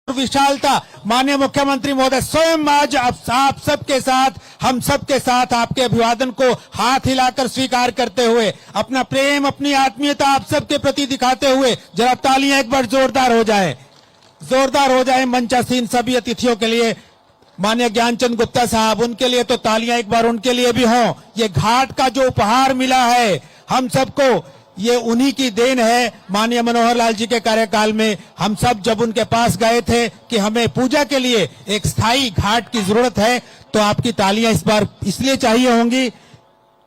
विशालता माननीय मुख्यमंत्री महोदय स्वयं आज आप सबके साथ, हम सबके साथ आपके अभिवादन को हाथ हिलाकर स्वीकार करते हुए अपना प्रेम, अपनी आत्मीयता आप सबके प्रति दिखाते हुए जरा तालियां एक बार जोरदार हो जाए मंचासीन सभी अतिथियों के लिए। माननीय ज्ञानचंद गुप्ता साहब, उनके लिए तो तालियां एक बार उनके लिए भी हों। ये घाट का जो उपहार मिला है हम सबको, ये उन्हीं की देन है। माननीय मनोहर लाल जी के कार्यकाल में हम सब जब उनके पास गए थे कि हमें पूजा के लिए एक स्थायी घाट की जरूरत है, तो आपकी तालियां इस बार इसलिए चाहिए होंगी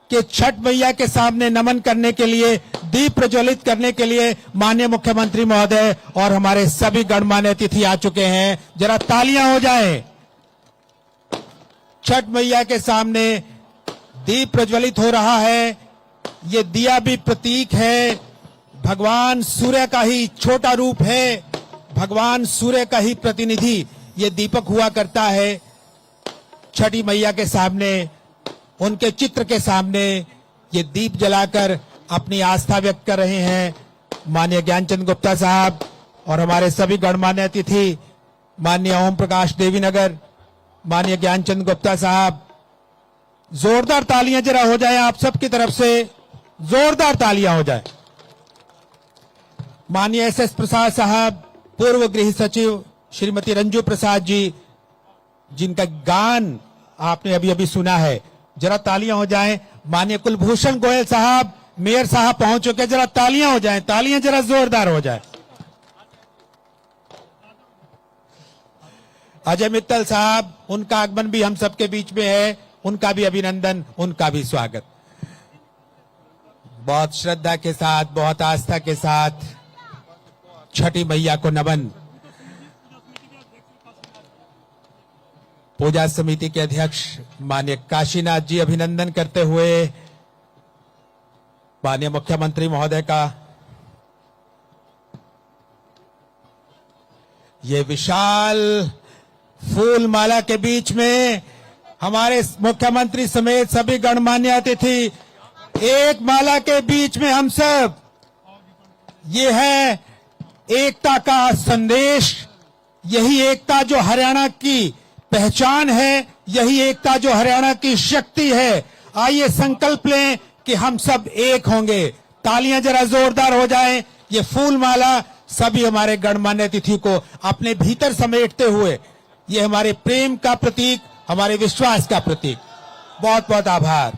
कि छठ मैया के सामने नमन करने के लिए, दीप प्रज्वलित करने के लिए माननीय मुख्यमंत्री महोदय और हमारे सभी गणमान्य अतिथि आ चुके हैं। जरा तालियां हो जाए। छठ मैया के सामने दीप प्रज्वलित हो रहा है। ये दिया भी प्रतीक है, भगवान सूर्य का ही छोटा रूप है, भगवान सूर्य का ही प्रतिनिधि ये दीपक हुआ करता है। छठी मैया के सामने, उनके चित्र के सामने ये दीप जलाकर अपनी आस्था व्यक्त कर रहे हैं माननीय ज्ञानचंद गुप्ता साहब और हमारे सभी गणमान्य अतिथि, माननीय ओम प्रकाश देवीनगर, माननीय ज्ञानचंद गुप्ता साहब। जोरदार तालियां जरा हो जाए आप सबकी तरफ से, जोरदार तालियां हो जाए। माननीय एस प्रसाद साहब, पूर्व गृह सचिव श्रीमती रंजू प्रसाद जी, जिनका गान आपने अभी अभी सुना है, जरा तालियां हो जाएं। माननीय कुलभूषण गोयल साहब, मेयर साहब पहुंच चुके, जरा तालियां हो जाएं, तालियां जरा जोरदार हो जाए। अजय मित्तल साहब, उनका आगमन भी हम सबके बीच में है, उनका भी अभिनंदन, उनका भी स्वागत। बहुत श्रद्धा के साथ, बहुत आस्था के साथ छठी मैया को नमन। पूजा समिति के अध्यक्ष माननीय काशीनाथ जी अभिनंदन करते हुए माननीय मुख्यमंत्री महोदय का ये विशाल फूल माला के बीच में हमारे मुख्यमंत्री समेत सभी गणमान्य अतिथि, एक माला के बीच में हम सब, ये है एकता का संदेश। यही एकता जो हरियाणा की पहचान है, यही एकता जो हरियाणा की शक्ति है। आइए संकल्प लें कि हम सब एक होंगे। तालियां जरा जोरदार हो जाएं। ये फूल माला सभी हमारे गणमान्य अतिथि को अपने भीतर समेटते हुए, ये हमारे प्रेम का प्रतीक, हमारे विश्वास का प्रतीक। बहुत बहुत आभार।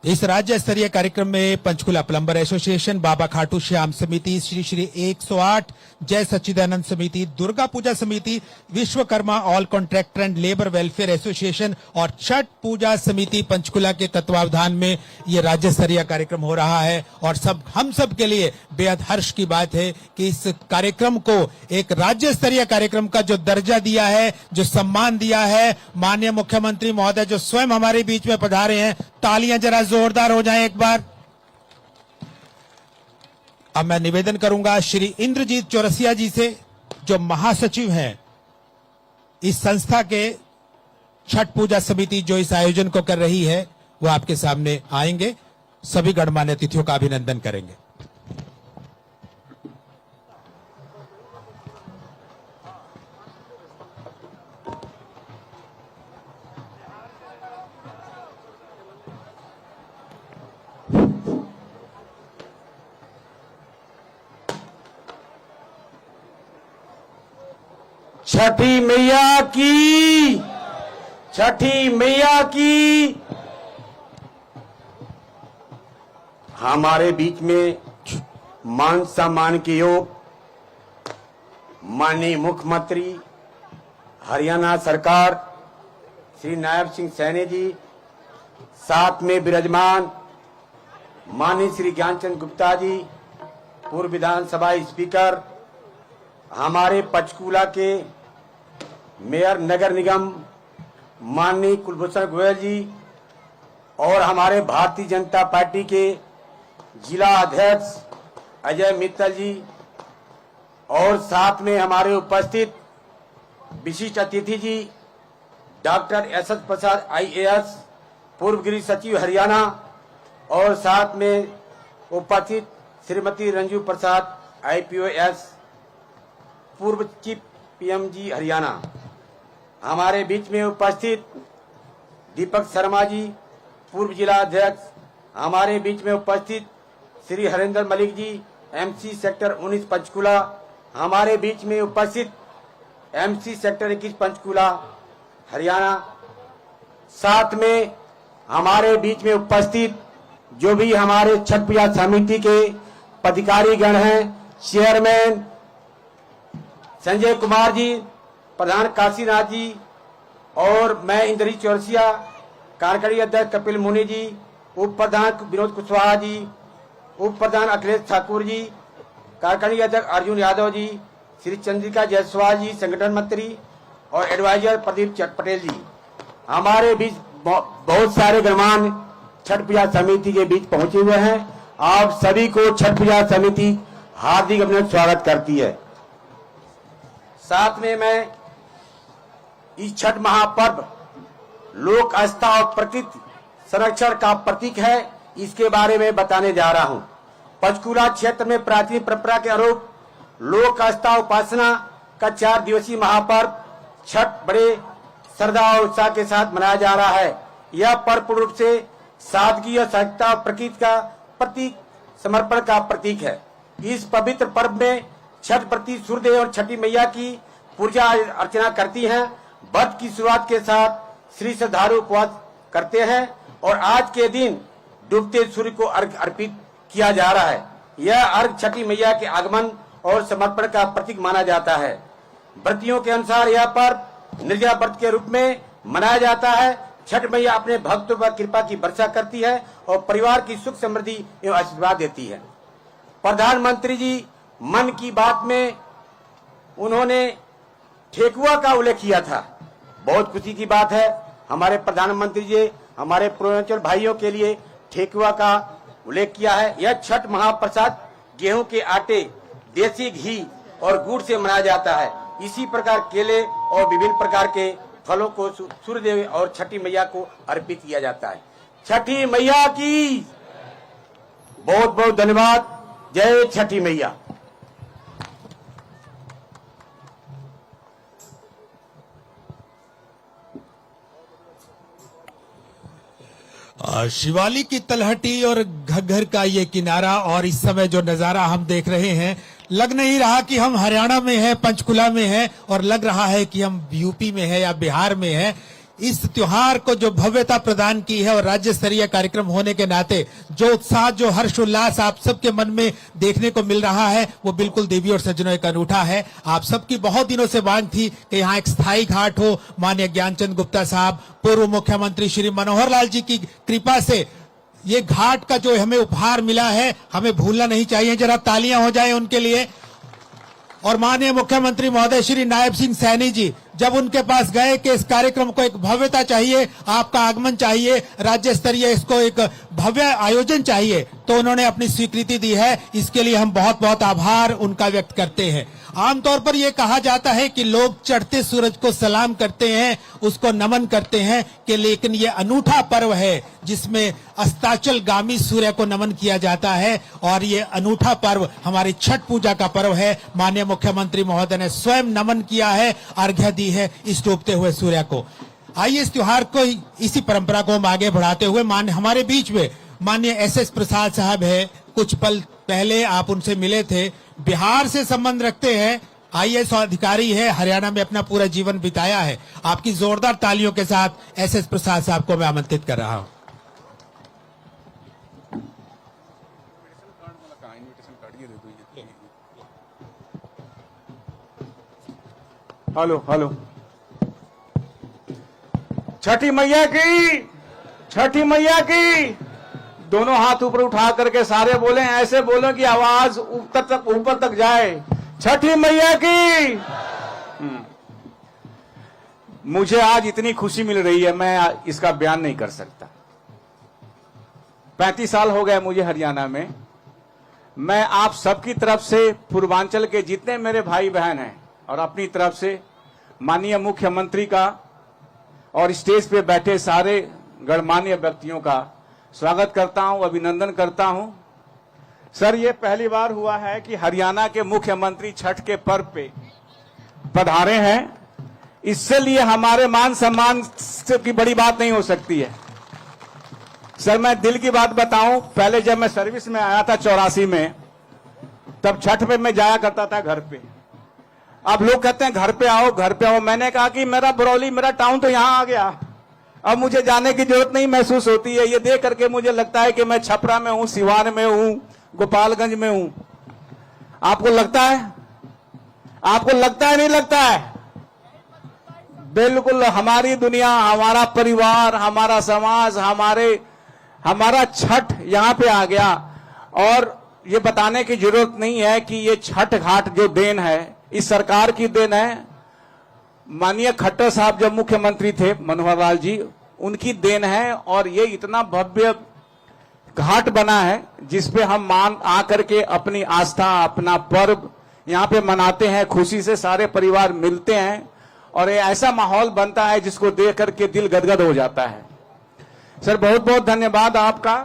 इस राज्य स्तरीय कार्यक्रम में पंचकुला प्लम्बर एसोसिएशन, बाबा खाटू श्याम समिति, श्री श्री 108 जय सच्चिदानंद समिति, दुर्गा पूजा समिति, Vishwakarma all contractor and labour welfare association और छठ पूजा समिति पंचकुला के तत्वावधान में ये राज्य स्तरीय कार्यक्रम हो रहा है। और हम सब के लिए बेहद हर्ष की बात है कि इस कार्यक्रम को एक राज्य स्तरीय कार्यक्रम का जो दर्जा दिया है, जो सम्मान दिया है, माननीय मुख्यमंत्री महोदय जो स्वयं हमारे बीच में पधारे हैं, तालियां जरा जोरदार हो जाएं एक बार। अब मैं निवेदन करूंगा श्री इंद्रजीत चौरसिया जी से, जो महासचिव हैं इस संस्था के, छठ पूजा समिति जो इस आयोजन को कर रही है, वो आपके सामने आएंगे, सभी गणमान्य अतिथियों का अभिनंदन करेंगे। छठी मैया की, छठी मैया की। हमारे बीच में मान सम्मान के योग माननीय मुख्यमंत्री हरियाणा सरकार श्री नायब सिंह सैनी जी, साथ में विराजमान माननीय श्री ज्ञानचंद गुप्ता जी, पूर्व विधानसभा स्पीकर, हमारे पंचकूला के मेयर नगर निगम माननीय कुलभूषण गोयल जी और हमारे भारतीय जनता पार्टी के जिला अध्यक्ष अजय मित्तल जी और साथ में हमारे उपस्थित विशिष्ट अतिथि जी डॉक्टर एस.एस. प्रसाद IAS, पूर्व गृह सचिव हरियाणा, और साथ में उपस्थित श्रीमती रंजू प्रसाद IPOS, पूर्व चीफ PMG हरियाणा। हमारे बीच में उपस्थित दीपक शर्मा जी, पूर्व जिला अध्यक्ष। हमारे बीच में उपस्थित श्री हरेंद्र मलिक जी, MC सेक्टर 19 पंचकुला। हमारे बीच में उपस्थित MC सेक्टर 21 पंचकुला हरियाणा। साथ में हमारे बीच में उपस्थित जो भी हमारे छठ पूजा समिति के पदाधिकारी गण हैं, चेयरमैन संजय कुमार जी, प्रधान काशीनाथ जी, और मैं इंद्रजीत चौरसिया, कार्यकारी अध्यक्ष कपिल मुनि जी, उप प्रधान विनोद कुशवाहा जी, उप प्रधान अखिलेश ठाकुर जी, कार्यकारी अध्यक्ष अर्जुन यादव जी, श्री चंद्रिका जायसवाल जी, संगठन मंत्री, और एडवाइजर प्रदीप पटेल जी। हमारे बीच बहुत सारे गणमान्य छठ पूजा समिति के बीच पहुंचे हुए हैं। आप सभी को छठ पूजा समिति हार्दिक अभिनंदन स्वागत करती है। साथ में मैं इस छठ महापर्व लोक आस्था और प्रकृति संरक्षण का प्रतीक है, इसके बारे में बताने जा रहा हूं। पंचकुला क्षेत्र में प्राचीन परंपरा के अनुरूप लोक आस्था उपासना का 4 दिवसीय महापर्व छठ बड़े श्रद्धा और उत्साह के साथ मनाया जा रहा है। यह पर्व पूर्ण रूप से सादगी और सहजता और प्रकृति का प्रतीक समर्पण का प्रतीक है। इस पवित्र पर्व में छठ प्रति सूर्यदेव और छठी मैया की पूजा अर्चना करती हैं। व्रत की शुरुआत के साथ श्री श्रद्धालु उपवास करते हैं और आज के दिन डूबते सूर्य को अर्घ्य अर्पित किया जा रहा है। यह अर्घ्य छठी मैया के आगमन और समर्पण का प्रतीक माना जाता है। व्रतियों के अनुसार यह पर्व निर्जला व्रत के रूप में मनाया जाता है। छठ मैया अपने भक्तों पर कृपा की वर्षा करती है और परिवार की सुख समृद्धि एवं आशीर्वाद देती है। प्रधानमंत्री जी मन की बात में उन्होंने ठेकुआ का उल्लेख किया था। बहुत खुशी की बात है, हमारे प्रधानमंत्री जी हमारे पूर्वांचल भाइयों के लिए ठेकुआ का उल्लेख किया है। यह छठ महाप्रसाद गेहूं के आटे, देसी घी और गुड़ से मनाया जाता है। इसी प्रकार केले और विभिन्न प्रकार के फलों को सूर्यदेव और छठी मैया को अर्पित किया जाता है। छठी मैया की बहुत बहुत धन्यवाद। जय छठी मैया। शिवालिक की तलहटी और घग्घर का ये किनारा और इस समय जो नजारा हम देख रहे हैं, लग नहीं रहा कि हम हरियाणा में हैं, पंचकुला में हैं, और लग रहा है कि हम यूपी में हैं या बिहार में हैं। इस त्योहार को जो भव्यता प्रदान की है और राज्य स्तरीय कार्यक्रम होने के नाते जो उत्साह, जो हर्षोल्लास आप सबके मन में देखने को मिल रहा है, वो बिल्कुल देवी और सज्जनों एक अनूठा है। आप सबकी बहुत दिनों से मांग थी कि यहाँ एक स्थायी घाट हो। माननीय ज्ञानचंद गुप्ता साहब, पूर्व मुख्यमंत्री श्री मनोहर लाल जी की कृपा से ये घाट का जो हमें उपहार मिला है, हमें भूलना नहीं चाहिए। जरा तालियां हो जाए उनके लिए। और माननीय मुख्यमंत्री महोदय श्री नायब सिंह सैनी जी जब उनके पास गए कि इस कार्यक्रम को एक भव्यता चाहिए, आपका आगमन चाहिए, राज्य स्तरीय इसको एक भव्य आयोजन चाहिए, तो उन्होंने अपनी स्वीकृति दी है। इसके लिए हम बहुत बहुत आभार उनका व्यक्त करते हैं। आमतौर पर यह कहा जाता है कि लोग चढ़ते सूरज को सलाम करते हैं, उसको नमन करते हैं, कि लेकिन ये अनूठा पर्व है जिसमें अस्ताचलगामी सूर्य को नमन किया जाता है। और ये अनूठा पर्व हमारी छठ पूजा का पर्व है। माननीय मुख्यमंत्री महोदय ने स्वयं नमन किया है, अर्घ्य दी है इस डूबते हुए सूर्य को। आइए इस त्योहार को, इसी परंपरा को हम आगे बढ़ाते हुए हमारे बीच में माननीय SS प्रसाद साहब है। कुछ पल पहले आप उनसे मिले थे, बिहार से संबंध रखते हैं, IAS अधिकारी है, हरियाणा में अपना पूरा जीवन बिताया है। आपकी जोरदार तालियों के साथ SS प्रसाद साहब को मैं आमंत्रित कर रहा हूं। Hello hello. छठी मैया की, छठी मैया की। दोनों हाथ ऊपर उठा करके सारे बोले, ऐसे बोलो कि आवाज ऊपर तक जाए। छठी मैया की। मुझे आज इतनी खुशी मिल रही है, मैं इसका बयान नहीं कर सकता। 35 साल हो गए मुझे हरियाणा में। मैं आप सबकी तरफ से, पूर्वांचल के जितने मेरे भाई बहन हैं, और अपनी तरफ से माननीय मुख्यमंत्री का और स्टेज पे बैठे सारे गणमान्य व्यक्तियों का स्वागत करता हूं, अभिनंदन करता हूं। सर, ये पहली बार हुआ है कि हरियाणा के मुख्यमंत्री छठ के पर्व पे पधारे हैं। इससे लिए हमारे मान सम्मान की बड़ी बात नहीं हो सकती है। सर, मैं दिल की बात बताऊं, पहले जब मैं सर्विस में आया था 84 में, तब छठ पे मैं जाया करता था घर पे। अब लोग कहते हैं घर पे आओ, घर पे आओ। मैंने कहा कि मेरा बरौली, मेरा टाउन तो यहां आ गया, अब मुझे जाने की जरूरत नहीं महसूस होती है। ये देख करके मुझे लगता है कि मैं छपरा में हूं, सिवान में हूं, गोपालगंज में हूं। आपको लगता है? आपको लगता है नहीं लगता है? बिल्कुल, हमारी दुनिया, हमारा परिवार, हमारा समाज, हमारा छठ यहां पे आ गया। और ये बताने की जरूरत नहीं है कि ये छठ घाट जो देन है, इस सरकार की देन है। माननीय खट्टर साहब जब मुख्यमंत्री थे, मनोहर लाल जी, उनकी देन है। और ये इतना भव्य घाट बना है जिसपे हम मान आकर के अपनी आस्था, अपना पर्व यहाँ पे मनाते हैं, खुशी से सारे परिवार मिलते हैं और ये ऐसा माहौल बनता है जिसको देख करके दिल गदगद हो जाता है। सर, बहुत बहुत धन्यवाद आपका।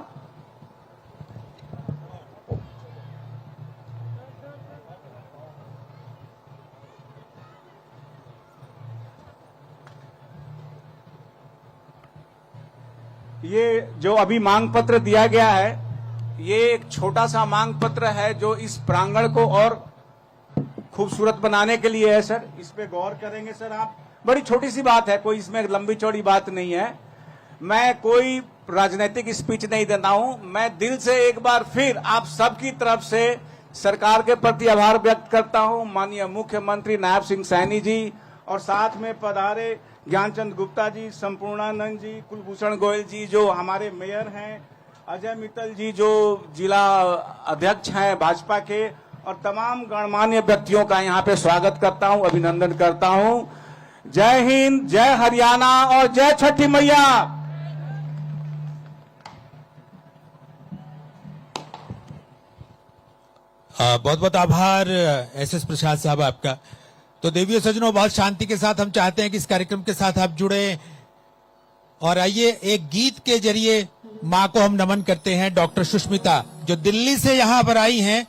ये जो अभी मांग पत्र दिया गया है, ये एक छोटा सा मांग पत्र है जो इस प्रांगण को और खूबसूरत बनाने के लिए है। सर, इस पे गौर करेंगे सर आप। बड़ी छोटी सी बात है, कोई इसमें लंबी चौड़ी बात नहीं है। मैं कोई राजनीतिक स्पीच नहीं देता हूं। मैं दिल से एक बार फिर आप सबकी तरफ से सरकार के प्रति आभार व्यक्त करता हूं। माननीय मुख्यमंत्री नायब सिंह सैनी जी और साथ में पधारे ज्ञानचंद गुप्ता जी, संपूर्णानंद जी, कुलभूषण गोयल जी जो हमारे मेयर हैं, अजय मित्तल जी जो जिला अध्यक्ष हैं भाजपा के, और तमाम गणमान्य व्यक्तियों का यहाँ पे स्वागत करता हूँ, अभिनंदन करता हूँ। जय हिंद, जय हरियाणा और जय छठी मैया। बहुत बहुत आभार एसएस प्रसाद साहब आपका। तो देवियों सज्जनों, बहुत शांति के साथ हम चाहते हैं कि इस कार्यक्रम के साथ आप जुड़े और आइए एक गीत के जरिए मां को हम नमन करते हैं। डॉक्टर सुष्मिता जो दिल्ली से यहां पर आई हैं,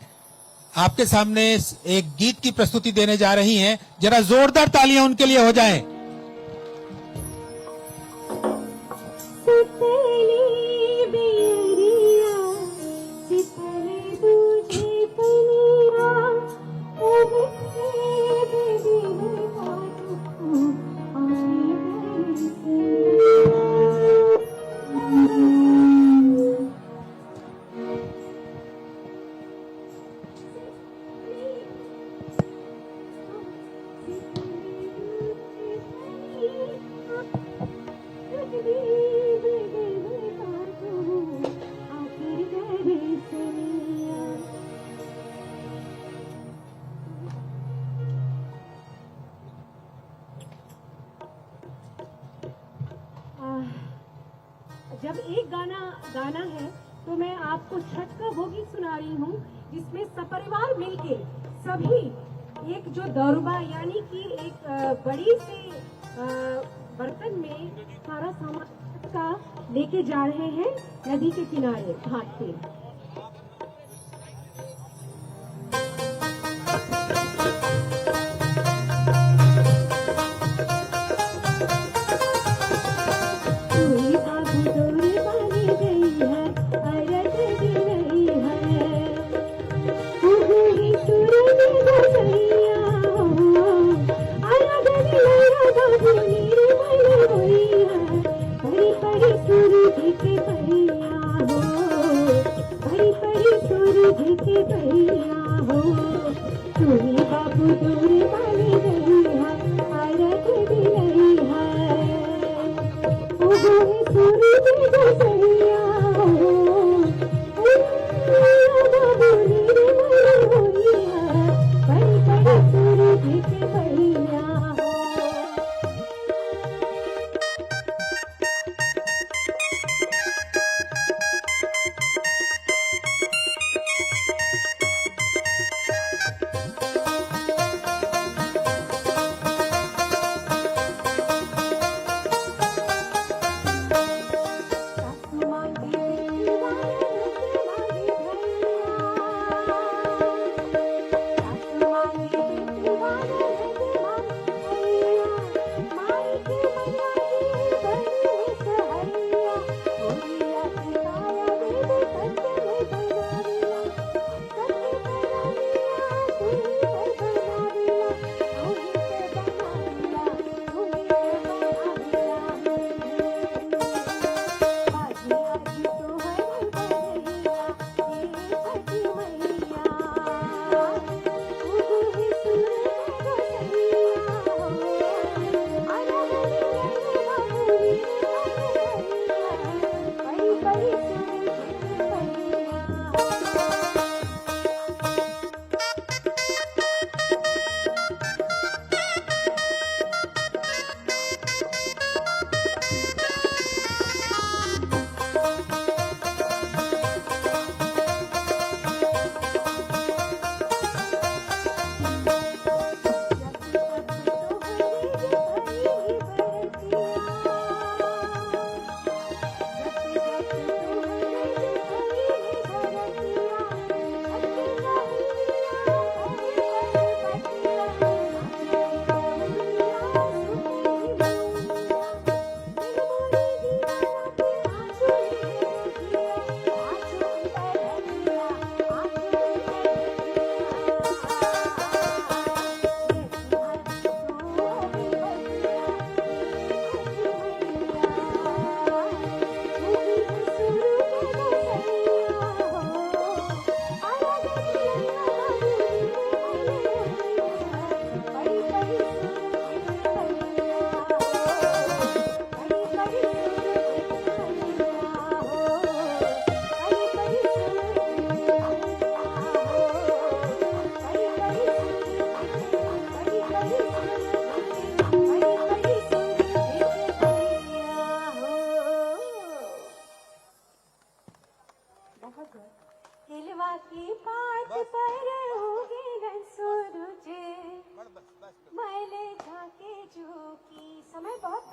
आपके सामने एक गीत की प्रस्तुति देने जा रही हैं। जरा जोरदार तालियां उनके लिए हो जाएं। जब एक गाना है तो मैं आपको छठ का वो गीत सुना रही हूँ जिसमें सपरिवार मिलके सभी एक जो दौरबा यानी कि एक बड़ी सी बर्तन में सारा सामान का लेके जा रहे हैं नदी के किनारे घाट पे।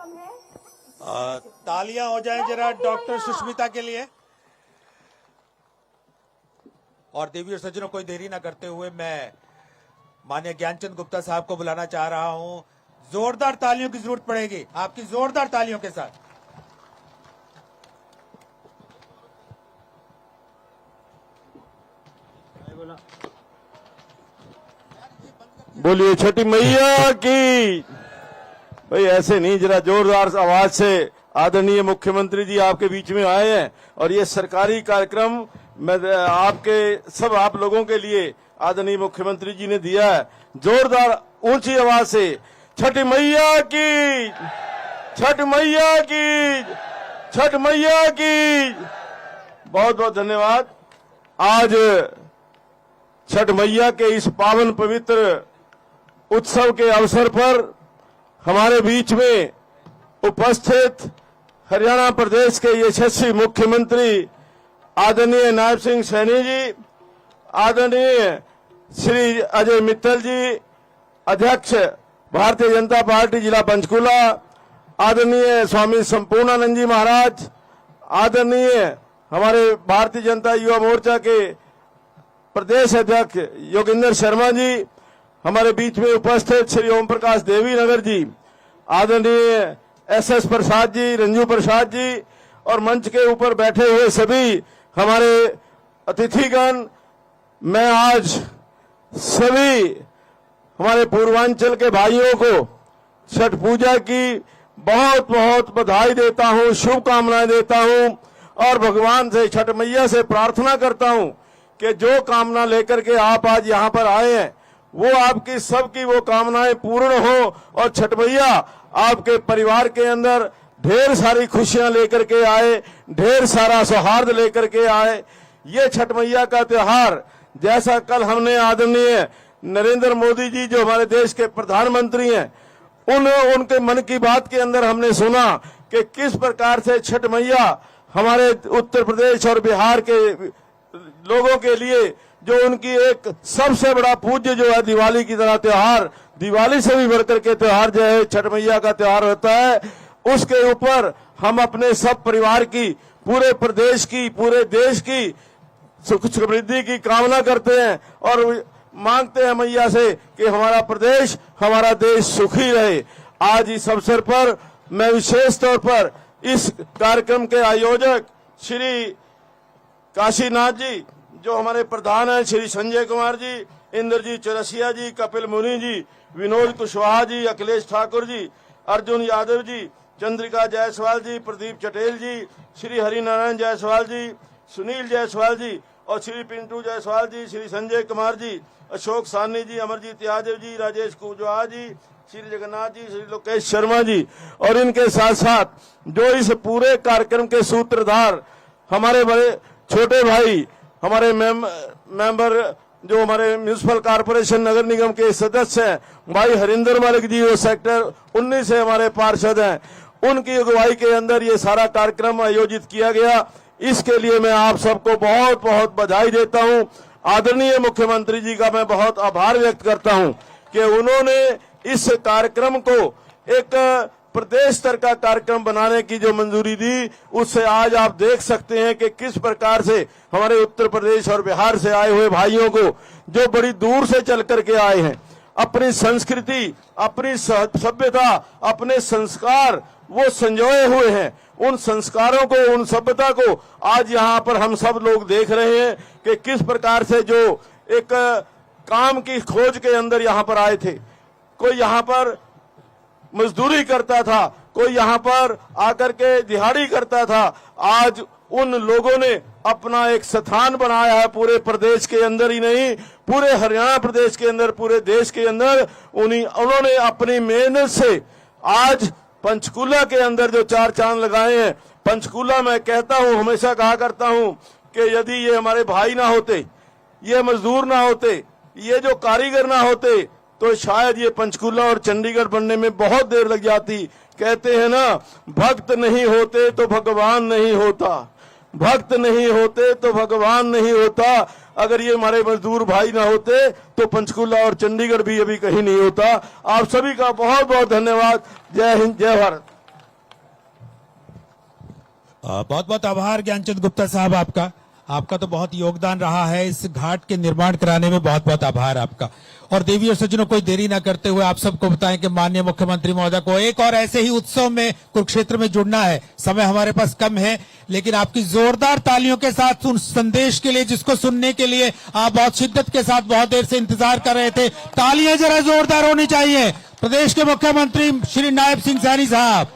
काम है। तालियां हो जाए जरा डॉक्टर सुष्मिता के लिए। और देवी और सज्जनों, कोई देरी ना करते हुए मैं माननीय ज्ञानचंद गुप्ता साहब को बुलाना चाह रहा हूं। जोरदार तालियों की जरूरत पड़ेगी, आपकी जोरदार तालियों के साथ। बोलिए छठी मैया की। भाई ऐसे नहीं, जरा जोरदार आवाज से। आदरणीय मुख्यमंत्री जी आपके बीच में आए हैं और ये सरकारी कार्यक्रम मैं आपके सब आप लोगों के लिए आदरणीय मुख्यमंत्री जी ने दिया है। जोरदार ऊंची आवाज से छठ मैया की, छठ मैया की, छठ मैया की। बहुत बहुत धन्यवाद। आज छठ मैया के इस पावन पवित्र उत्सव के अवसर पर हमारे बीच में उपस्थित हरियाणा प्रदेश के यशस्वी मुख्यमंत्री आदरणीय नायब सिंह सैनी जी, आदरणीय श्री अजय मित्तल जी, अध्यक्ष भारतीय जनता पार्टी जिला पंचकुला, आदरणीय स्वामी संपूर्णानंद जी महाराज, आदरणीय हमारे भारतीय जनता युवा मोर्चा के प्रदेश अध्यक्ष योगेंद्र शर्मा जी, हमारे बीच में उपस्थित श्री ओम प्रकाश देवी नगर जी, आदरणीय एस प्रसाद जी, रंजू प्रसाद जी और मंच के ऊपर बैठे हुए सभी हमारे अतिथिगण। मैं आज सभी हमारे पूर्वांचल के भाइयों को छठ पूजा की बहुत बहुत बधाई देता हूं, शुभकामनाएं देता हूं और भगवान से, छठ मैया से प्रार्थना करता हूं कि जो कामना लेकर के आप आज यहां पर आए हैं वो आपकी सबकी वो कामनाएं पूर्ण हो और छठ मैया आपके परिवार के अंदर ढेर सारी खुशियां लेकर के आए, ढेर सारा सौहार्द लेकर के आए। ये छठ मैया का त्योहार, जैसा कल हमने आदरणीय नरेंद्र मोदी जी जो हमारे देश के प्रधानमंत्री हैं उनके मन की बात के अंदर हमने सुना कि किस प्रकार से छठ मैया हमारे उत्तर प्रदेश और बिहार के लोगों के लिए जो उनकी एक सबसे बड़ा पूज्य जो है दिवाली की तरह त्योहार, दिवाली से भी बढ़कर के त्योहार जो है छठ मैया का त्योहार होता है, उसके ऊपर हम अपने सब परिवार की, पूरे प्रदेश की, पूरे देश की सुख समृद्धि की कामना करते हैं और मांगते हैं मैया से कि हमारा प्रदेश, हमारा देश सुखी रहे। आज इस अवसर पर मैं विशेष तौर पर इस कार्यक्रम के आयोजक श्री काशीनाथ जी, जो हमारे प्रधान हैं श्री संजय कुमार जी, इंद्रजीत चौरसिया जी, कपिल मुनि जी, विनोद कुशवाहा जी, अखिलेश ठाकुर जी, अर्जुन यादव जी, चंद्रिका जायसवाल जी, प्रदीप चटेल जी, श्री हरिनारायण जायसवाल जी, सुनील जायसवाल जी और श्री पिंटू जायसवाल जी, श्री संजय कुमार जी, अशोक साहनी जी, अमरजीत यादव जी, राजेश कुशवाहा जी, श्री जगन्नाथ जी, श्री लोकेश शर्मा जी और इनके साथ साथ जो इस पूरे कार्यक्रम के सूत्रधार हमारे बड़े छोटे भाई, हमारे मेंबर जो हमारे म्यूनिसिपल कॉर्पोरेशन नगर निगम के सदस्य हैं, भाई हरिंदर मलिक जी, वो सेक्टर 19 से हमारे पार्षद हैं, उनकी अगुवाई के अंदर ये सारा कार्यक्रम आयोजित किया गया। इसके लिए मैं आप सबको बहुत बहुत बधाई देता हूं। आदरणीय मुख्यमंत्री जी का मैं बहुत आभार व्यक्त करता हूं कि उन्होंने इस कार्यक्रम को एक प्रदेश स्तर का कार्यक्रम बनाने की जो मंजूरी दी, उससे आज आप देख सकते हैं कि किस प्रकार से हमारे उत्तर प्रदेश और बिहार से आए हुए भाइयों को, जो बड़ी दूर से चल करके आए हैं, अपनी संस्कृति, अपनी सभ्यता, अपने संस्कार वो संजोए हुए हैं, उन संस्कारों को, उन सभ्यता को आज यहाँ पर हम सब लोग देख रहे हैं कि किस प्रकार से जो एक काम की खोज के अंदर यहाँ पर आए थे। कोई यहाँ पर मजदूरी करता था, कोई यहाँ पर आकर के दिहाड़ी करता था। आज उन लोगों ने अपना एक स्थान बनाया है पूरे प्रदेश के अंदर ही नहीं, पूरे हरियाणा प्रदेश के अंदर, पूरे देश के अंदर। उन्होंने अपनी मेहनत से आज पंचकूला के अंदर जो 4 चांद लगाए हैं। पंचकूला मैं कहता हूं, हमेशा कहा करता हूं कि यदि ये हमारे भाई ना होते, ये मजदूर ना होते, ये जो कारीगर ना होते, तो शायद ये पंचकूला और चंडीगढ़ बनने में बहुत देर लग जाती। कहते हैं ना, भक्त नहीं होते तो भगवान नहीं होता, भक्त नहीं होते तो भगवान नहीं होता। अगर ये हमारे मजदूर भाई ना होते तो पंचकूला और चंडीगढ़ भी अभी कहीं नहीं होता। आप सभी का बहुत बहुत धन्यवाद। जय हिंद, जय भारत। बहुत बहुत आभार ज्ञानचंद गुप्ता साहब आपका। आपका तो बहुत योगदान रहा है इस घाट के निर्माण कराने में, बहुत बहुत आभार आपका। और देवी और सज्जनों, कोई देरी न करते हुए आप सबको बताएं कि माननीय मुख्यमंत्री महोदय को एक और ऐसे ही उत्सव में कुरुक्षेत्र में जुड़ना है। समय हमारे पास कम है, लेकिन आपकी जोरदार तालियों के साथ उन संदेश के लिए जिसको सुनने के लिए आप बहुत शिद्दत के साथ बहुत देर से इंतजार कर रहे थे, तालियां जरा जोरदार होनी चाहिए। प्रदेश के मुख्यमंत्री श्री नायब सिंह सैनी साहब,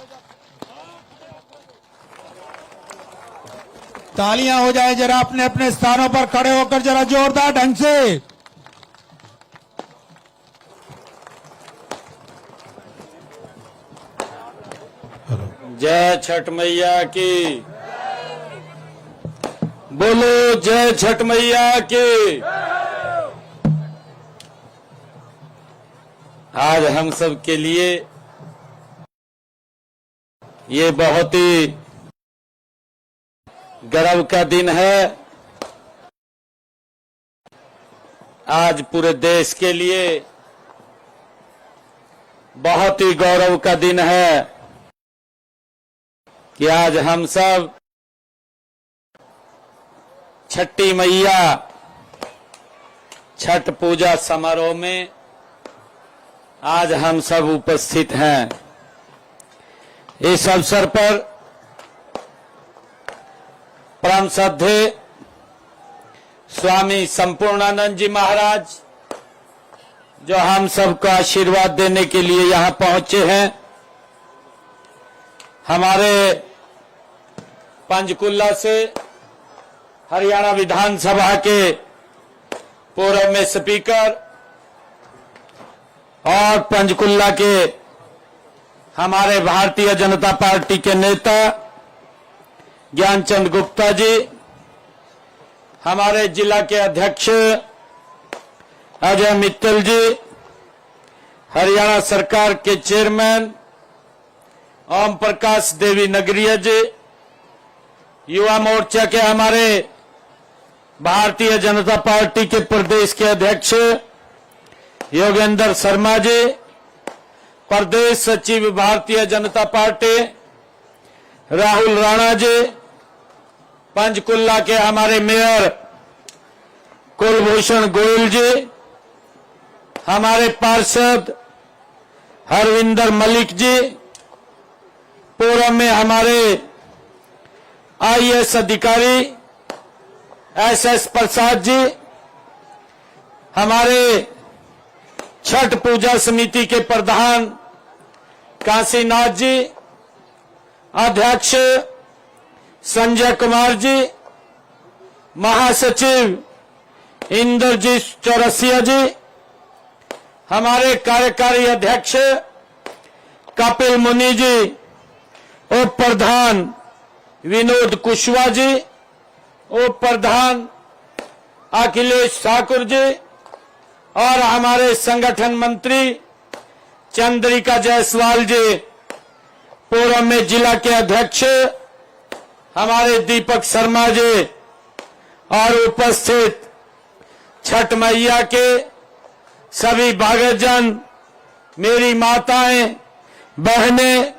तालियां हो जाए जरा अपने अपने स्थानों पर खड़े होकर जरा जोरदार ढंग से। जय छठ मैया की, बोलो जय छठ मैया की। आज हम सब के लिए ये बहुत ही गर्व का दिन है। आज पूरे देश के लिए बहुत ही गौरव का दिन है कि आज हम सब छठी मैया छठ पूजा समारोह में आज हम सब उपस्थित हैं। इस अवसर पर परम श्रद्धेय स्वामी संपूर्णानंद जी महाराज, जो हम सबको आशीर्वाद देने के लिए यहां पहुंचे हैं, हमारे पंचकुला से हरियाणा विधानसभा के पूर्व में स्पीकर और पंचकुला के हमारे भारतीय जनता पार्टी के नेता ज्ञानचंद गुप्ता जी, हमारे जिला के अध्यक्ष अजय मित्तल जी, हरियाणा सरकार के चेयरमैन ओम प्रकाश देवी नगरिया जी, युवा मोर्चा के हमारे भारतीय जनता पार्टी के प्रदेश के अध्यक्ष योगेंद्र शर्मा जी, प्रदेश सचिव भारतीय जनता पार्टी राहुल राणा जी, पंचकुला के हमारे मेयर कुलभूषण गोयल जी, हमारे पार्षद हरविंदर मलिक जी, पूर्व में हमारे आईएएस अधिकारी एसएस प्रसाद जी, हमारे छठ पूजा समिति के प्रधान काशीनाथ जी, अध्यक्ष संजय कुमार जी, महासचिव इंद्रजीत चौरसिया जी, हमारे कार्यकारी अध्यक्ष कपिल मुनि जी, उप प्रधान विनोद कुशवाहा जी, उप प्रधान अखिलेश ठाकुर जी और हमारे संगठन मंत्री चंद्रिका जायसवाल जी, पूर्व में जिला के अध्यक्ष हमारे दीपक शर्मा जी और उपस्थित छठ मैया के सभी भक्तजन, मेरी माताएं, बहनें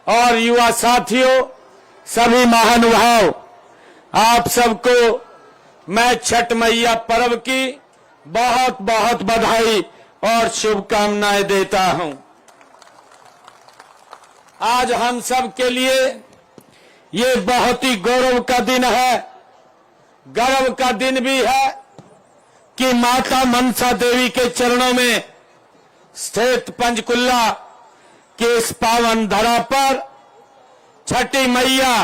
और युवा साथियों, सभी महानुभाव, आप सबको मैं छठ मैया पर्व की बहुत बहुत बधाई और शुभकामनाएं देता हूं। आज हम सब के लिए ये बहुत ही गौरव का दिन है, गर्व का दिन भी है कि माता मनसा देवी के चरणों में स्थित पंचकुला के इस पावन धरा पर छठी मैया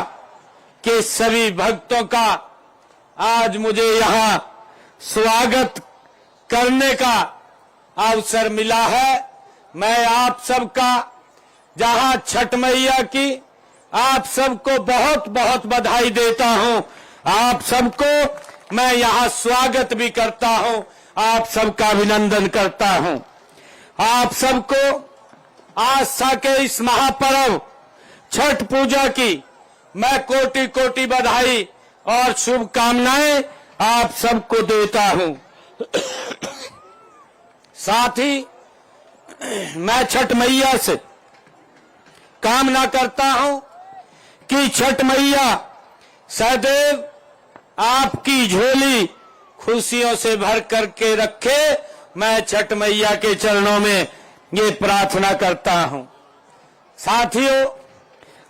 के सभी भक्तों का आज मुझे यहां स्वागत करने का अवसर मिला है। मैं आप सबका, जहां छठ मैया की आप सबको बहुत बहुत बधाई देता हूं। आप सबको मैं यहां स्वागत भी करता हूं, आप सबका अभिनंदन करता हूं। आप सबको आस्था के इस महापर्व छठ पूजा की मैं कोटि कोटि बधाई और शुभकामनाएं आप सबको देता हूं। साथ ही मैं छठ मैया से कामना करता हूं कि छठ मैया सदैव आपकी झोली खुशियों से भर करके रखे। मैं छठ मैया के चरणों में ये प्रार्थना करता हूं। साथियों,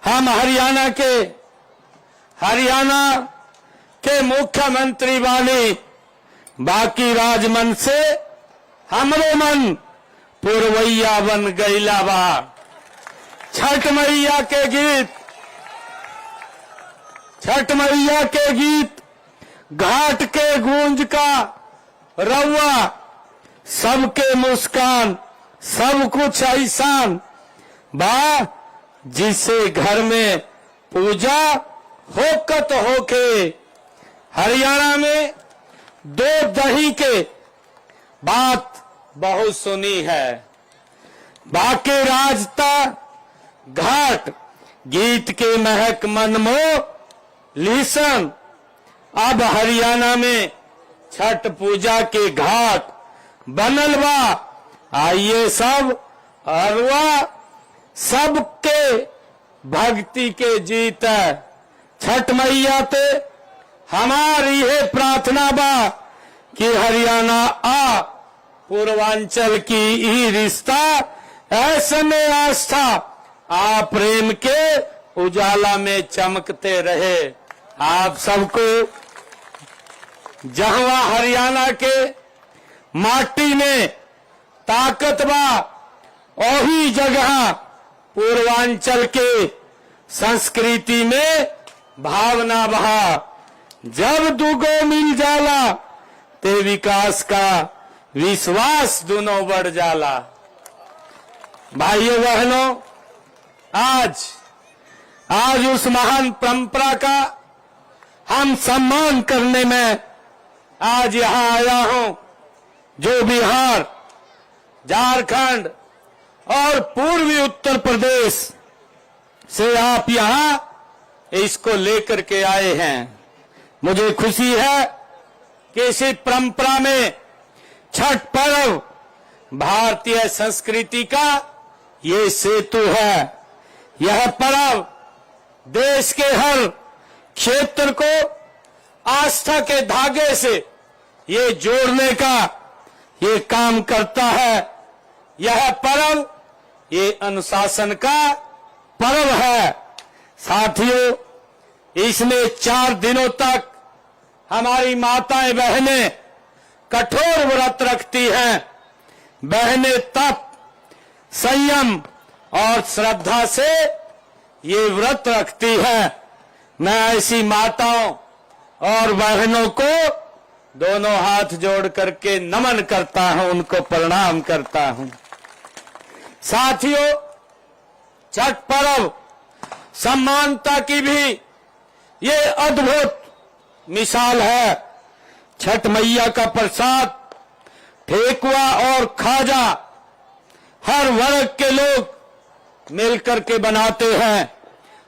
हम हरियाणा के मुख्यमंत्री वाली बाकी राजमन से हमरो मन पुरवैया बन गईला बा। छठ मैया के गीत घाट के गूंज का रवा, सबके मुस्कान सब कुछ ऐसान बा, जिसे घर में पूजा होकत होके। हरियाणा में दो दही के बात बहुत सुनी है। बाके राजता घाट गीत के महक मन मोह लीसन। अब हरियाणा में छठ पूजा के घाट बनल बा। आइए सब अरवा सबके भक्ति के जीत है। छठ मैया ते हमारी ये प्रार्थना बा कि हरियाणा आ पूर्वांचल की ई रिश्ता ऐसे में आस्था आ प्रेम के उजाला में चमकते रहे। आप सबको जहां हरियाणा के माटी में ताकत बा, वही जगह पूर्वांचल के संस्कृति में भावना बहा। जब दुगो मिल जाला ते विकास का विश्वास दोनों बढ़ जाला। भाइयों बहनों, आज उस महान परंपरा का हम सम्मान करने में आज यहां आया हूं, जो बिहार, झारखंड और पूर्वी उत्तर प्रदेश से आप यहां इसको लेकर के आए हैं। मुझे खुशी है कि इसी परंपरा में छठ पर्व भारतीय संस्कृति का ये सेतु है। यह पर्व देश के हर क्षेत्र को आस्था के धागे से ये जोड़ने का ये काम करता है। यह पर्व ये अनुशासन का पर्व है। साथियों, इसमें 4 दिनों तक हमारी माताएं बहनें कठोर व्रत रखती हैं। बहनें तप, संयम और श्रद्धा से ये व्रत रखती हैं। मैं ऐसी माताओं और बहनों को दोनों हाथ जोड़ करके नमन करता हूं, उनको प्रणाम करता हूं। साथियों, छठ पर्व समानता की भी ये अद्भुत मिसाल है। छठ मैया का प्रसाद ठेकुआ और खाजा हर वर्ग के लोग मिलकर के बनाते हैं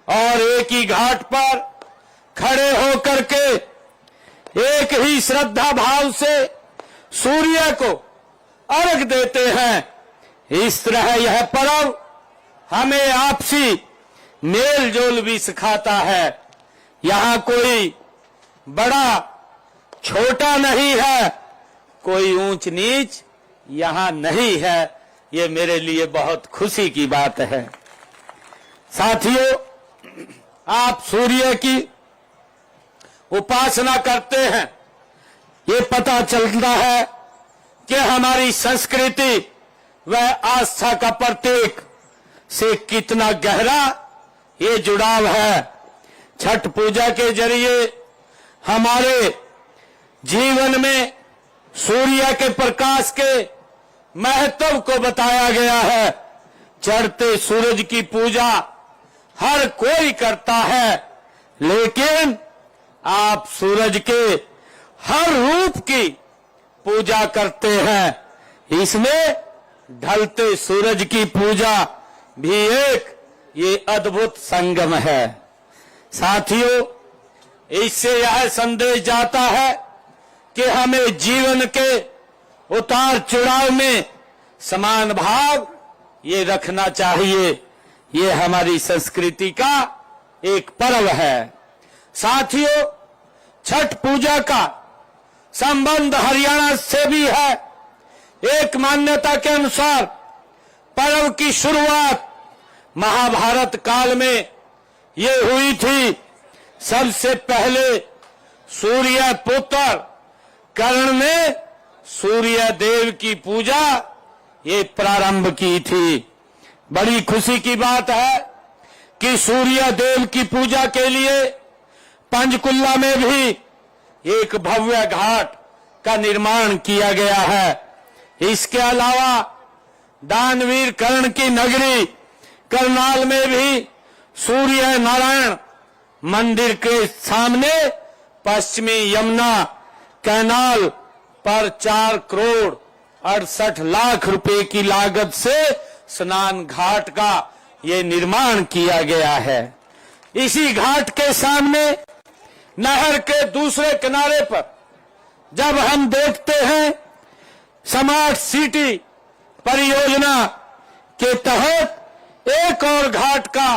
और एक ही घाट पर खड़े होकर के एक ही श्रद्धा भाव से सूर्य को अर्घ देते हैं। इस तरह यह पर्व हमें आपसी मेल जोल भी सिखाता है। यहां कोई बड़ा छोटा नहीं है, कोई ऊंच नीच यहां नहीं है। ये मेरे लिए बहुत खुशी की बात है। साथियों, आप सूर्य की उपासना करते हैं, ये पता चलता है कि हमारी संस्कृति व आस्था का प्रतीक से कितना गहरा ये जुड़ाव है। छठ पूजा के जरिए हमारे जीवन में सूर्य के प्रकाश के महत्व को बताया गया है। चढ़ते सूरज की पूजा हर कोई करता है, लेकिन आप सूरज के हर रूप की पूजा करते हैं। इसमें ढलते सूरज की पूजा भी एक ये अद्भुत संगम है। साथियों, इससे यह संदेश जाता है कि हमें जीवन के उतार चढ़ाव में समान भाव ये रखना चाहिए। ये हमारी संस्कृति का एक पर्व है। साथियों, छठ पूजा का संबंध हरियाणा से भी है। एक मान्यता के अनुसार पर्व की शुरुआत महाभारत काल में ये हुई थी। सबसे पहले सूर्य पुत्र कर्ण ने सूर्य देव की पूजा ये प्रारंभ की थी। बड़ी खुशी की बात है कि सूर्य देव की पूजा के लिए पंचकुला में भी एक भव्य घाट का निर्माण किया गया है। इसके अलावा दानवीर कर्ण की नगरी करनाल में भी सूर्य नारायण मंदिर के सामने पश्चिमी यमुना कैनाल पर 4 करोड़ 68 लाख रुपए की लागत से स्नान घाट का ये निर्माण किया गया है। इसी घाट के सामने नहर के दूसरे किनारे पर जब हम देखते हैं स्मार्ट सिटी परियोजना के तहत एक और घाट का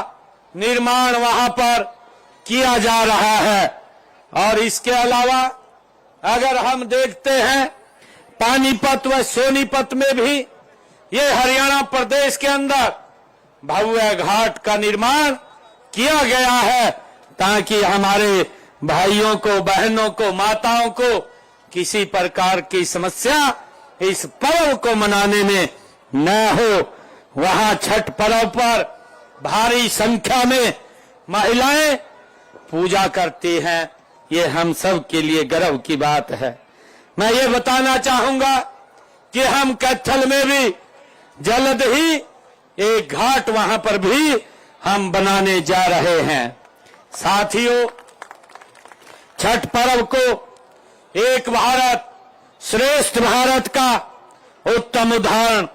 निर्माण वहां पर किया जा रहा है। और इसके अलावा अगर हम देखते हैं पानीपत व सोनीपत में भी ये हरियाणा प्रदेश के अंदर भव्य घाट का निर्माण किया गया है, ताकि हमारे भाइयों को, बहनों को, माताओं को किसी प्रकार की समस्या इस पर्व को मनाने में न हो। वहां छठ पर्व पर भारी संख्या में महिलाएं पूजा करती हैं। ये हम सब के लिए गर्व की बात है। मैं ये बताना चाहूंगा कि हम कैथल में भी जल्द ही एक घाट वहां पर भी हम बनाने जा रहे हैं। साथियों, छठ पर्व को एक भारत श्रेष्ठ भारत का उत्तम उदाहरण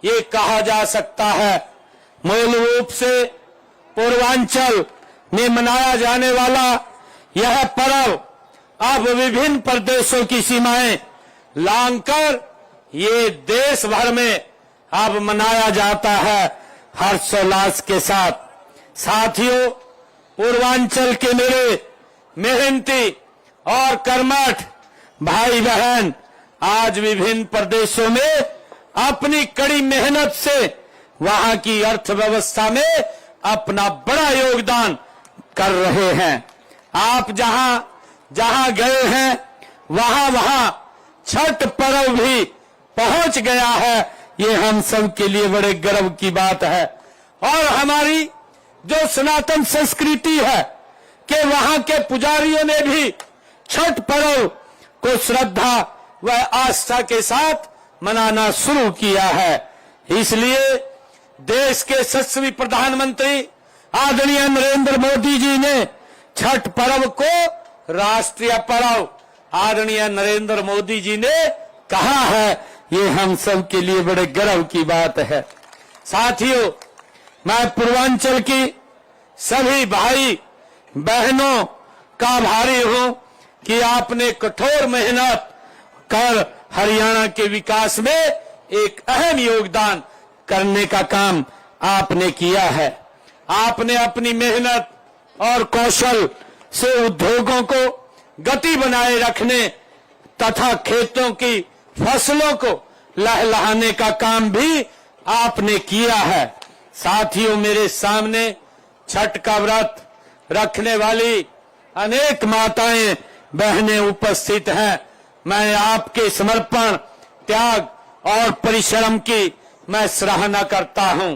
ये कहा जा सकता है। मूल रूप से पूर्वांचल में मनाया जाने वाला यह पर्व अब विभिन्न प्रदेशों की सीमाएं लांघकर ये देश भर में अब मनाया जाता है हर्षोल्लास के साथ। साथियों, पूर्वांचल के मेरे मेहनती और कर्मठ भाई बहन आज विभिन्न प्रदेशों में अपनी कड़ी मेहनत से वहां की अर्थव्यवस्था में अपना बड़ा योगदान कर रहे हैं। आप जहां जहां गए हैं वहां वहां छठ पर्व भी पहुंच गया है। ये हम सब के लिए बड़े गर्व की बात है। और हमारी जो सनातन संस्कृति है कि वहां के पुजारियों ने भी छठ पर्व को श्रद्धा व आस्था के साथ मनाना शुरू किया है। इसलिए देश के यशस्वी प्रधानमंत्री आदरणीय नरेंद्र मोदी जी ने छठ पर्व को राष्ट्रीय पर्व आदरणीय नरेंद्र मोदी जी ने कहा है। ये हम सब के लिए बड़े गर्व की बात है। साथियों, मैं पूर्वांचल की सभी भाई बहनों का आभारी हूं कि आपने कठोर मेहनत कर हरियाणा के विकास में एक अहम योगदान करने का काम आपने किया है। आपने अपनी मेहनत और कौशल से उद्योगों को गति बनाए रखने तथा खेतों की फसलों को लहलहाने का काम भी आपने किया है। साथियों, मेरे सामने छठ का व्रत रखने वाली अनेक माताएं बहनें उपस्थित हैं। मैं आपके समर्पण, त्याग और परिश्रम की मैं सराहना करता हूं।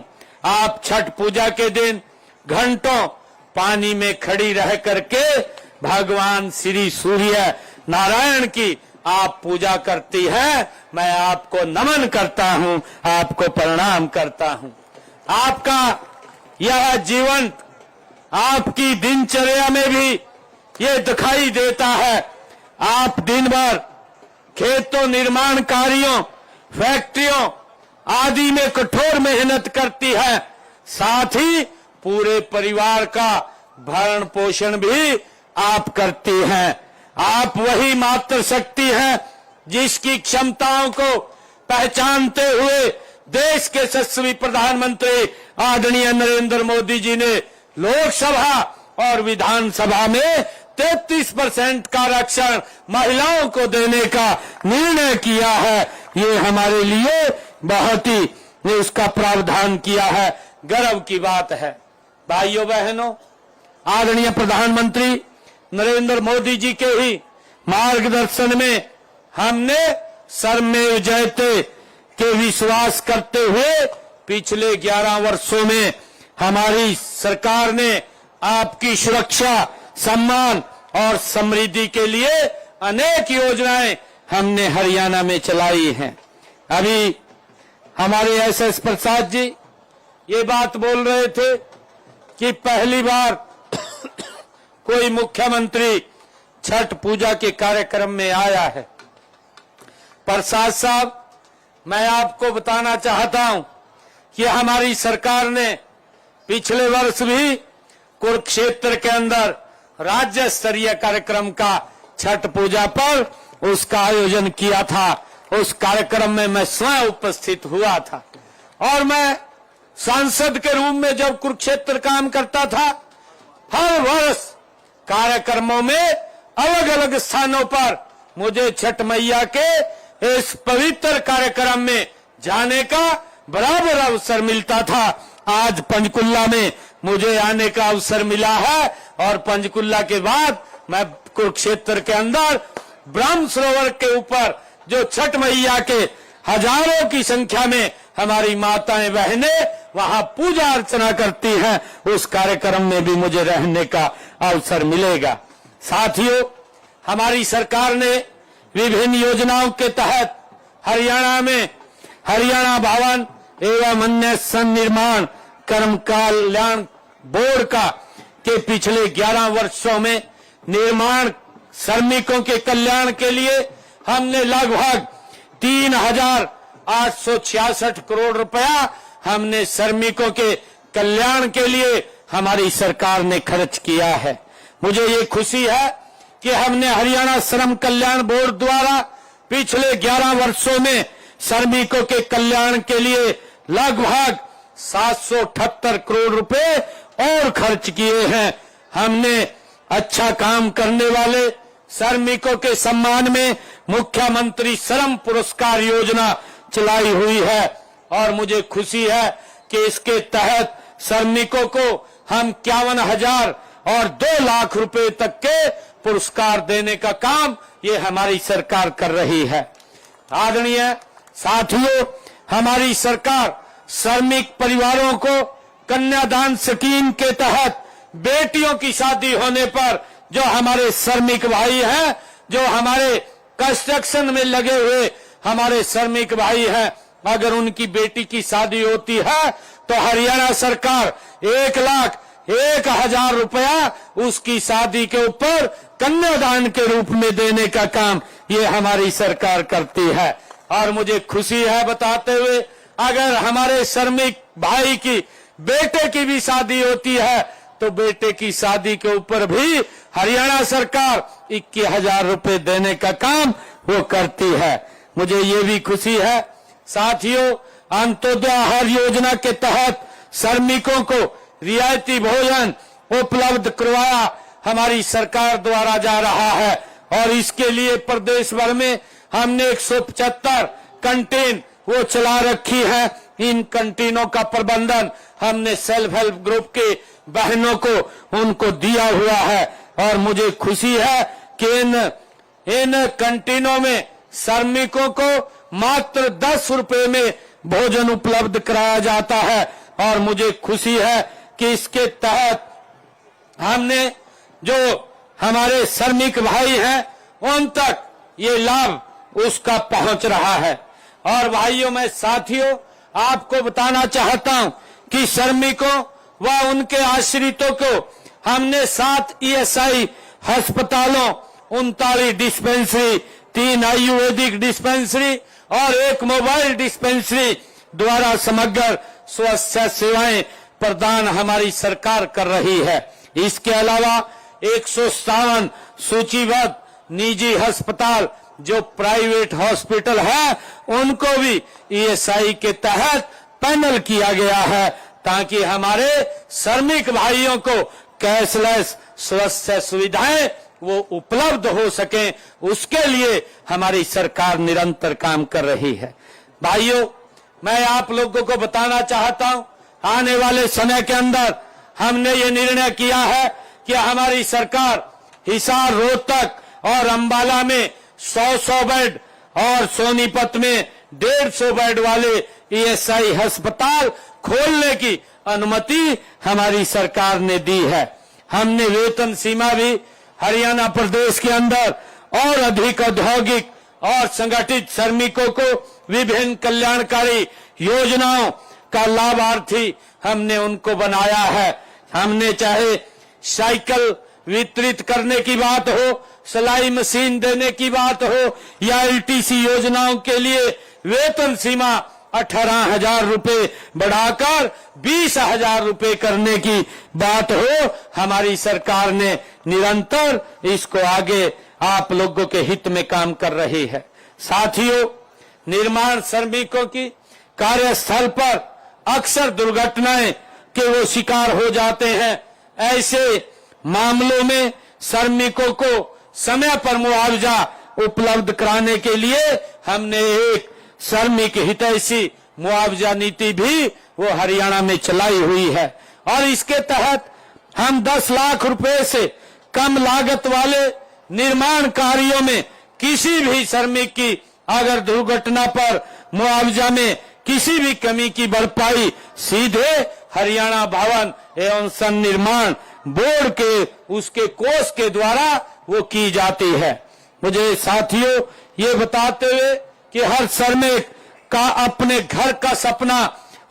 आप छठ पूजा के दिन घंटों पानी में खड़ी रह करके भगवान श्री सूर्य नारायण की आप पूजा करती हैं। मैं आपको नमन करता हूं, आपको प्रणाम करता हूं। आपका यह जीवन आपकी दिनचर्या में भी ये दिखाई देता है। आप दिन भर खेतों, निर्माण कार्यों, फैक्ट्रियों आदि में कठोर मेहनत करती है। साथ ही पूरे परिवार का भरण पोषण भी आप करती हैं। आप वही मातृ शक्ति हैं जिसकी क्षमताओं को पहचानते हुए देश के यशस्वी प्रधानमंत्री आदरणीय नरेंद्र मोदी जी ने लोकसभा और विधानसभा में 33% का आरक्षण महिलाओं को देने का निर्णय किया है। ये हमारे लिए बहुत ही ने उसका प्रावधान किया है, गर्व की बात है। भाइयों बहनों, आदरणीय प्रधानमंत्री नरेंद्र मोदी जी के ही मार्गदर्शन में हमने सर्वमेव जयते के विश्वास करते हुए पिछले 11 वर्षों में हमारी सरकार ने आपकी सुरक्षा, सम्मान और समृद्धि के लिए अनेक योजनाएं हमने हरियाणा में चलाई हैं। अभी हमारे एसएस प्रसाद जी ये बात बोल रहे थे कि पहली बार कोई मुख्यमंत्री छठ पूजा के कार्यक्रम में आया है। प्रसाद साहब, मैं आपको बताना चाहता हूं कि हमारी सरकार ने पिछले वर्ष भी कुरुक्षेत्र के अंदर राज्य स्तरीय कार्यक्रम का छठ पूजा पर उसका आयोजन किया था। उस कार्यक्रम में मैं स्वयं उपस्थित हुआ था और मैं सांसद के रूप में जब कुरुक्षेत्र काम करता था, हर वर्ष कार्यक्रमों में अलग अलग स्थानों पर मुझे छठ मैया के इस पवित्र कार्यक्रम में जाने का बराबर अवसर मिलता था। आज पंचकुला में मुझे आने का अवसर मिला है और पंचकुला के बाद मैं कुरुक्षेत्र के अंदर ब्रह्म सरोवर के ऊपर जो छठ मैया के हजारों की संख्या में हमारी माताएं बहनें वहां पूजा अर्चना करती हैं, उस कार्यक्रम में भी मुझे रहने का अवसर मिलेगा। साथियों, हमारी सरकार ने विभिन्न योजनाओं के तहत हरियाणा में हरियाणा भवन एवं अन्य सन्निर्माण कर्म कल्याण बोर्ड का के पिछले 11 वर्षों में निर्माण श्रमिकों के कल्याण के लिए हमने लगभग 3,866 करोड़ रुपया हमने श्रमिकों के कल्याण के लिए हमारी सरकार ने खर्च किया है। मुझे ये खुशी है कि हमने हरियाणा श्रम कल्याण बोर्ड द्वारा पिछले 11 वर्षों में श्रमिकों के कल्याण के लिए लगभग 778 करोड़ रुपए और खर्च किए हैं। हमने अच्छा काम करने वाले श्रमिकों के सम्मान में मुख्यमंत्री श्रम पुरस्कार योजना चलाई हुई है और मुझे खुशी है कि इसके तहत श्रमिकों को हम 51,000 और 2 लाख रुपए तक के पुरस्कार देने का काम ये हमारी सरकार कर रही है। आदरणीय साथियों, हमारी सरकार श्रमिक परिवारों को कन्यादान स्कीम के तहत बेटियों की शादी होने पर जो हमारे श्रमिक भाई हैं, जो हमारे कंस्ट्रक्शन में लगे हुए हमारे श्रमिक भाई हैं, अगर उनकी बेटी की शादी होती है तो हरियाणा सरकार 1,01,000 रुपया उसकी शादी के ऊपर कन्यादान के रूप में देने का काम ये हमारी सरकार करती है। और मुझे खुशी है बताते हुए, अगर हमारे श्रमिक भाई की बेटे की भी शादी होती है तो बेटे की शादी के ऊपर भी हरियाणा सरकार 21,000 रुपए देने का काम वो करती है। मुझे ये भी खुशी है साथियों, अंत्योदय आहार योजना के तहत श्रमिकों को रियायती भोजन उपलब्ध करवाया हमारी सरकार द्वारा जा रहा है और इसके लिए प्रदेश भर में हमने 175 कैंटीन वो चला रखी है। इन कैंटीनों का प्रबंधन हमने सेल्फ हेल्प ग्रुप के बहनों को उनको दिया हुआ है और मुझे खुशी है कि इन कैंटीनों में श्रमिकों को मात्र 10 रुपए में भोजन उपलब्ध कराया जाता है और मुझे खुशी है कि इसके तहत हमने जो हमारे श्रमिक भाई हैं उन तक ये लाभ उसका पहुंच रहा है। और भाइयों, मैं साथियों आपको बताना चाहता हूं कि श्रमिकों व उनके आश्रितों को हमने 7 ईएसआई अस्पतालों, 39 डिस्पेंसरी, 3 आयुर्वेदिक डिस्पेंसरी और 1 मोबाइल डिस्पेंसरी द्वारा समग्र स्वास्थ्य सेवाएं प्रदान हमारी सरकार कर रही है। इसके अलावा 157 सूचीबद्ध निजी अस्पताल जो प्राइवेट हॉस्पिटल है उनको भी ईएसआई के तहत पैनल किया गया है ताकि हमारे श्रमिक भाइयों को कैशलेस स्वास्थ्य सुविधाएं वो उपलब्ध हो सके, उसके लिए हमारी सरकार निरंतर काम कर रही है। भाइयों, मैं आप लोगों को बताना चाहता हूं, आने वाले समय के अंदर हमने ये निर्णय किया है कि हमारी सरकार हिसार, रोहतक और अंबाला में 100 बेड और सोनीपत में 150 बेड वाले ईएसआई अस्पताल खोलने की अनुमति हमारी सरकार ने दी है। हमने वेतन सीमा भी हरियाणा प्रदेश के अंदर और अधिक औद्योगिक और संगठित श्रमिकों को विभिन्न कल्याणकारी योजनाओं का लाभार्थी हमने उनको बनाया है। हमने चाहे साइकिल वितरित करने की बात हो, सिलाई मशीन देने की बात हो, या एलटीसी योजनाओं के लिए वेतन सीमा 18,000 रुपए बढ़ाकर 20,000 रुपए करने की बात हो, हमारी सरकार ने निरंतर इसको आगे आप लोगों के हित में काम कर रही है। साथियों, निर्माण श्रमिकों की कार्यस्थल पर अक्सर दुर्घटनाएं के वो शिकार हो जाते हैं। ऐसे मामलों में श्रमिकों को समय पर मुआवजा उपलब्ध कराने के लिए हमने एक श्रमिक हितैषी मुआवजा नीति भी वो हरियाणा में चलाई हुई है, और इसके तहत हम 10 लाख रुपए से कम लागत वाले निर्माण कार्यों में किसी भी श्रमिक की अगर दुर्घटना पर मुआवजा में किसी भी कमी की भरपाई सीधे हरियाणा भवन एवं सन्निर्माण बोर्ड के उसके कोष के द्वारा वो की जाती है। मुझे साथियों ये बताते हुए कि हर श्रमिक का अपने घर का सपना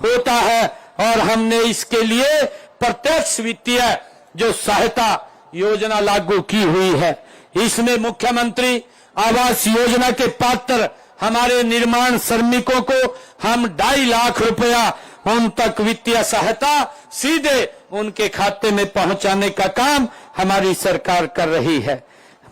होता है, और हमने इसके लिए प्रत्यक्ष वित्तीय जो सहायता योजना लागू की हुई है। इसमें मुख्यमंत्री आवास योजना के पात्र हमारे निर्माण श्रमिकों को हम 2.5 लाख रुपया उन तक वित्तीय सहायता सीधे उनके खाते में पहुंचाने का काम हमारी सरकार कर रही है।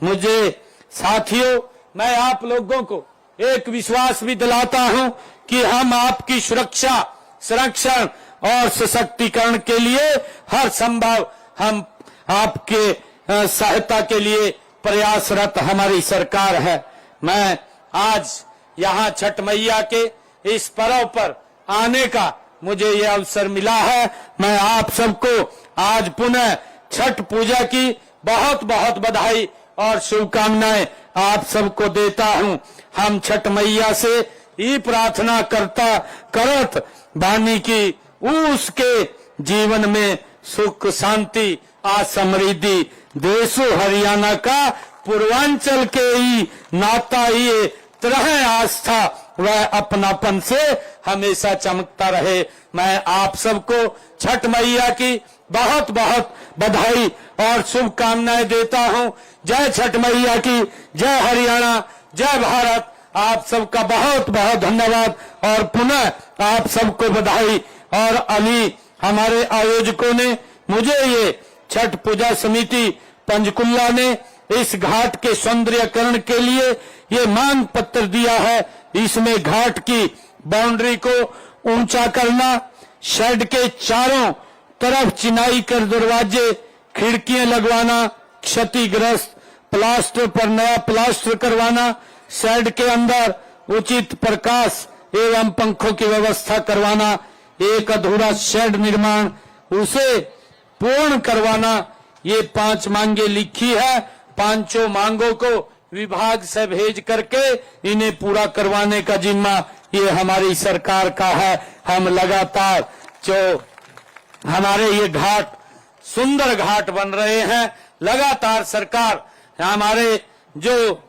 मुझे साथियों, मैं आप लोगों को एक विश्वास भी दिलाता हूं कि हम आपकी सुरक्षा, संरक्षण और सशक्तिकरण के लिए हर संभव हम आपके सहायता के लिए प्रयासरत हमारी सरकार है। मैं आज यहाँ छठ मैया के इस पर्व पर आने का मुझे ये अवसर मिला है। मैं आप सबको आज पुनः छठ पूजा की बहुत बहुत बधाई और शुभकामनाएं आप सबको देता हूं। हम छठ मैया से ये प्रार्थना करत बानी की उसके जीवन में सुख शांति आ समृद्धि देशो हरियाणा का पूर्वांचल के ही नाता ये तरह आस्था व अपनापन से हमेशा चमकता रहे। मैं आप सबको छठ मैया की बहुत बहुत बधाई और शुभकामनाएं देता हूं। जय छठ मैया की, जय हरियाणा, जय भारत। आप सबका बहुत बहुत धन्यवाद और पुनः आप सबको बधाई। और अभी हमारे आयोजकों ने मुझे ये छठ पूजा समिति पंचकुला ने इस घाट के सौंदर्यकरण के लिए ये मांग पत्र दिया है। इसमें घाट की बाउंड्री को ऊंचा करना, शेड के चारों तरफ चिनाई कर दरवाजे खिड़कियां लगवाना, क्षतिग्रस्त प्लास्टर पर नया प्लास्टर करवाना, शेड के अंदर उचित प्रकाश एवं पंखों की व्यवस्था करवाना, एक अधूरा शेड निर्माण उसे पूर्ण करवाना। ये 5 मांगे लिखी है। 5 मांगों को विभाग से भेज करके इन्हें पूरा करवाने का जिम्मा ये हमारी सरकार का है। हम लगातार जो हमारे ये घाट सुंदर घाट बन रहे हैं, लगातार सरकार हमारे जो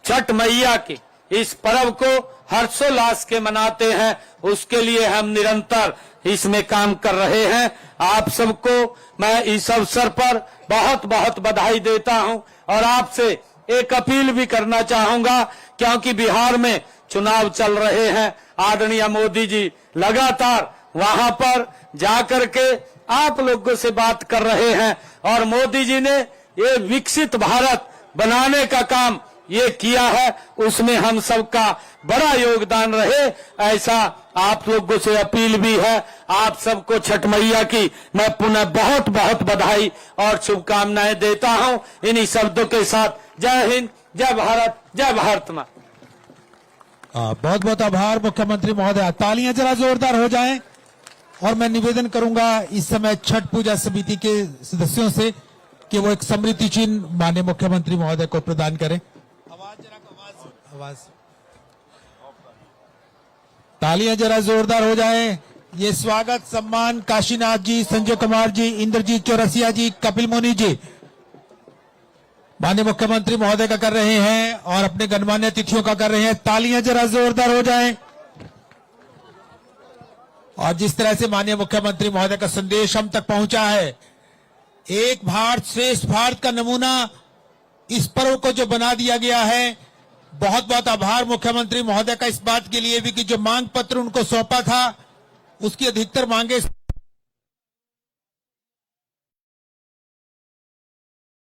छठ मैया के इस पर्व को हर्षोल्लास के मनाते हैं, उसके लिए हम निरंतर इसमें काम कर रहे हैं। आप सबको मैं इस अवसर पर बहुत बहुत बधाई देता हूं और आपसे एक अपील भी करना चाहूंगा, क्योंकि बिहार में चुनाव चल रहे हैं। आदरणीय मोदी जी लगातार वहां पर जाकर के आप लोगों से बात कर रहे हैं और मोदी जी ने ये विकसित भारत बनाने का काम ये किया है उसमें हम सबका बड़ा योगदान रहे, ऐसा आप लोगों से अपील भी है। आप सबको छठ मैया की मैं पुनः बहुत बहुत बधाई और शुभकामनाएं देता हूं। इन्हीं शब्दों के साथ जय हिंद, जय भारत, जय भारत मां। बहुत बहुत आभार मुख्यमंत्री महोदय। तालियां जरा जोरदार हो जाएं। और मैं निवेदन करूंगा इस समय छठ पूजा समिति के सदस्यों से कि वो एक स्मृति चिन्ह माननीय मुख्यमंत्री महोदय को प्रदान करें। आवाज तालियां जरा जोरदार हो जाएं। ये स्वागत सम्मान काशीनाथ जी, संजय कुमार जी, इंद्रजीत चौरसिया जी, कपिल मुनि जी माननीय मुख्यमंत्री महोदय का कर रहे हैं और अपने गणमान्य अतिथियों का कर रहे हैं। तालियां जरा जोरदार हो जाएं। और जिस तरह से माननीय मुख्यमंत्री महोदय का संदेश हम तक पहुंचा है, एक भारत श्रेष्ठ भारत का नमूना इस पर्व को जो बना दिया गया है, बहुत बहुत आभार मुख्यमंत्री महोदय का इस बात के लिए भी कि जो मांग पत्र उनको सौंपा था उसकी अधिकतर मांगे